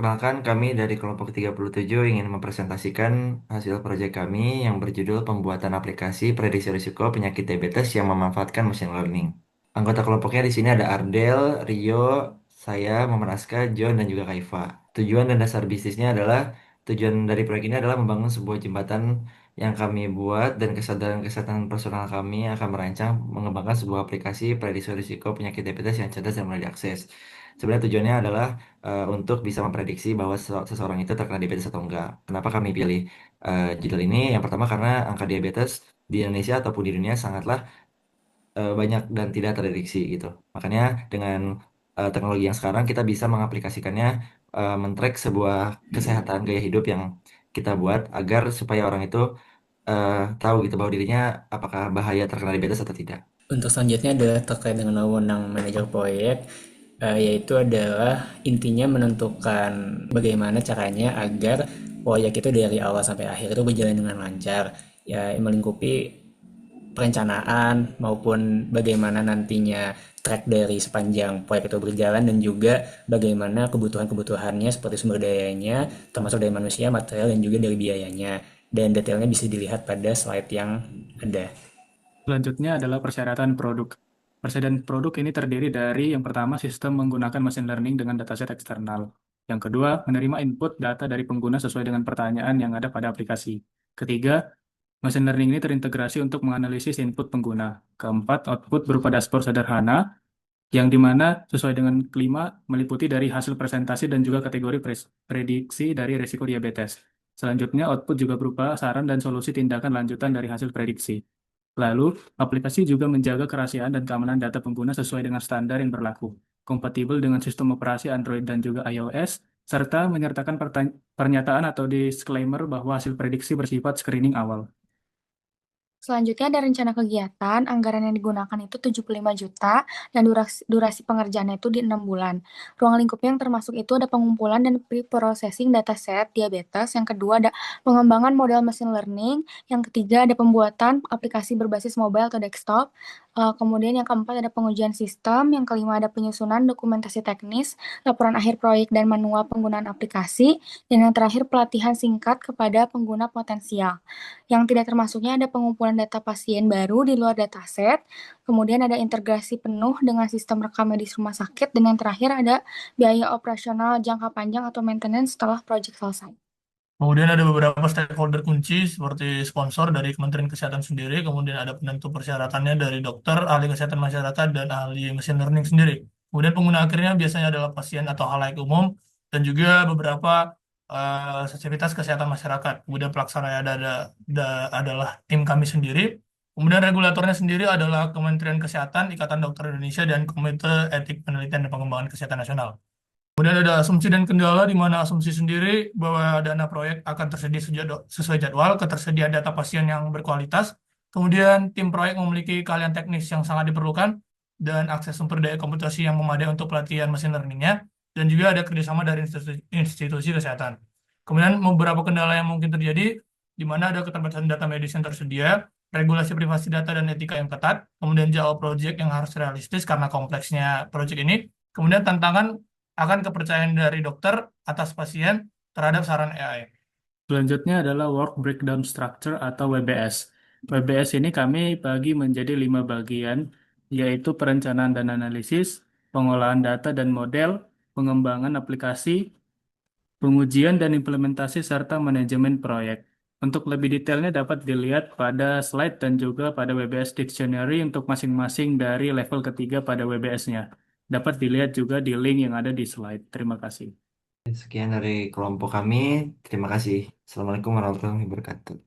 perkenalkan kami dari kelompok 37 ingin mempresentasikan hasil proyek kami yang berjudul pembuatan aplikasi prediksi risiko penyakit diabetes yang memanfaatkan machine learning. Anggota kelompoknya di sini ada Ardel, Rio, saya, Muhammad Aska, John, dan juga Kaifa. Tujuan dan dasar bisnisnya adalah tujuan dari proyek ini adalah membangun sebuah jembatan yang kami buat dan kesadaran kesehatan personal kami akan merancang mengembangkan sebuah aplikasi prediksi risiko penyakit diabetes yang cerdas dan mudah diakses. Sebenarnya tujuannya adalah untuk bisa memprediksi bahwa seseorang itu terkena diabetes atau enggak. Kenapa kami pilih judul ini? Yang pertama karena angka diabetes di Indonesia ataupun di dunia sangatlah banyak dan tidak terdeteksi gitu. Makanya dengan teknologi yang sekarang kita bisa mengaplikasikannya men-track sebuah kesehatan gaya hidup yang kita buat agar supaya orang itu tahu gitu bahwa dirinya apakah bahaya terkena diabetes atau tidak. Untuk selanjutnya adalah terkait dengan wewenang manajer proyek, yaitu adalah intinya menentukan bagaimana caranya agar proyek itu dari awal sampai akhir itu berjalan dengan lancar, ya melingkupi perencanaan maupun bagaimana nantinya track dari sepanjang proyek itu berjalan dan juga bagaimana kebutuhan-kebutuhannya seperti sumber dayanya, termasuk dari manusia, material, dan juga dari biayanya. Dan detailnya bisa dilihat pada slide yang ada. Selanjutnya adalah persyaratan produk. Persyaratan produk ini terdiri dari yang pertama sistem menggunakan machine learning dengan dataset eksternal. Yang kedua, menerima input data dari pengguna sesuai dengan pertanyaan yang ada pada aplikasi. Ketiga, machine learning ini terintegrasi untuk menganalisis input pengguna. Keempat, output berupa dashboard sederhana yang dimana sesuai dengan kelima meliputi dari hasil presentasi dan juga kategori prediksi dari risiko diabetes. Selanjutnya, output juga berupa saran dan solusi tindakan lanjutan dari hasil prediksi. Lalu, aplikasi juga menjaga kerahasiaan dan keamanan data pengguna sesuai dengan standar yang berlaku, kompatibel dengan sistem operasi Android dan juga iOS, serta menyertakan pernyataan atau disclaimer bahwa hasil prediksi bersifat screening awal. Selanjutnya ada rencana kegiatan, anggaran yang digunakan itu 75 juta, dan durasi pengerjaannya itu di 6 bulan. Ruang lingkupnya yang termasuk itu ada pengumpulan dan pre-processing dataset diabetes, yang kedua ada pengembangan model machine learning, yang ketiga ada pembuatan aplikasi berbasis mobile atau desktop, kemudian yang keempat ada pengujian sistem, yang kelima ada penyusunan dokumentasi teknis, laporan akhir proyek dan manual penggunaan aplikasi, dan yang terakhir pelatihan singkat kepada pengguna potensial. Yang tidak termasuknya ada pengumpulan data pasien baru di luar dataset, kemudian ada integrasi penuh dengan sistem rekam medis rumah sakit, dan yang terakhir ada biaya operasional jangka panjang atau maintenance setelah proyek selesai. Kemudian ada beberapa stakeholder kunci seperti sponsor dari Kementerian Kesehatan sendiri, kemudian ada penentu persyaratannya dari dokter, ahli kesehatan masyarakat, dan ahli machine learning sendiri. Kemudian pengguna akhirnya biasanya adalah pasien atau halayak umum, dan juga beberapa sensitivitas kesehatan masyarakat. Kemudian pelaksana adalah tim kami sendiri. Kemudian regulatornya sendiri adalah Kementerian Kesehatan, Ikatan Dokter Indonesia, dan Komite Etik Penelitian dan Pengembangan Kesehatan Nasional. Kemudian ada asumsi dan kendala di mana asumsi sendiri bahwa dana proyek akan tersedia sesuai jadwal, ketersediaan data pasien yang berkualitas, kemudian tim proyek memiliki keahlian teknis yang sangat diperlukan, dan akses sumber daya komputasi yang memadai untuk pelatihan mesin learning-nya, dan juga ada kerjasama dari institusi kesehatan. Kemudian beberapa kendala yang mungkin terjadi, di mana ada keterbatasan data medis yang tersedia, regulasi privasi data dan etika yang ketat, kemudian jauh proyek yang harus realistis karena kompleksnya proyek ini, kemudian tantangan akan kepercayaan dari dokter atas pasien terhadap saran AI. Selanjutnya adalah Work Breakdown Structure atau WBS. WBS ini kami bagi menjadi 5 bagian, yaitu perencanaan dan analisis, pengolahan data dan model, pengembangan aplikasi, pengujian dan implementasi, serta manajemen proyek. Untuk lebih detailnya dapat dilihat pada slide dan juga pada WBS Dictionary untuk masing-masing dari level ketiga pada WBS-nya. Dapat dilihat juga di link yang ada di slide. Terima kasih. Sekian dari kelompok kami. Terima kasih. Assalamualaikum warahmatullahi wabarakatuh.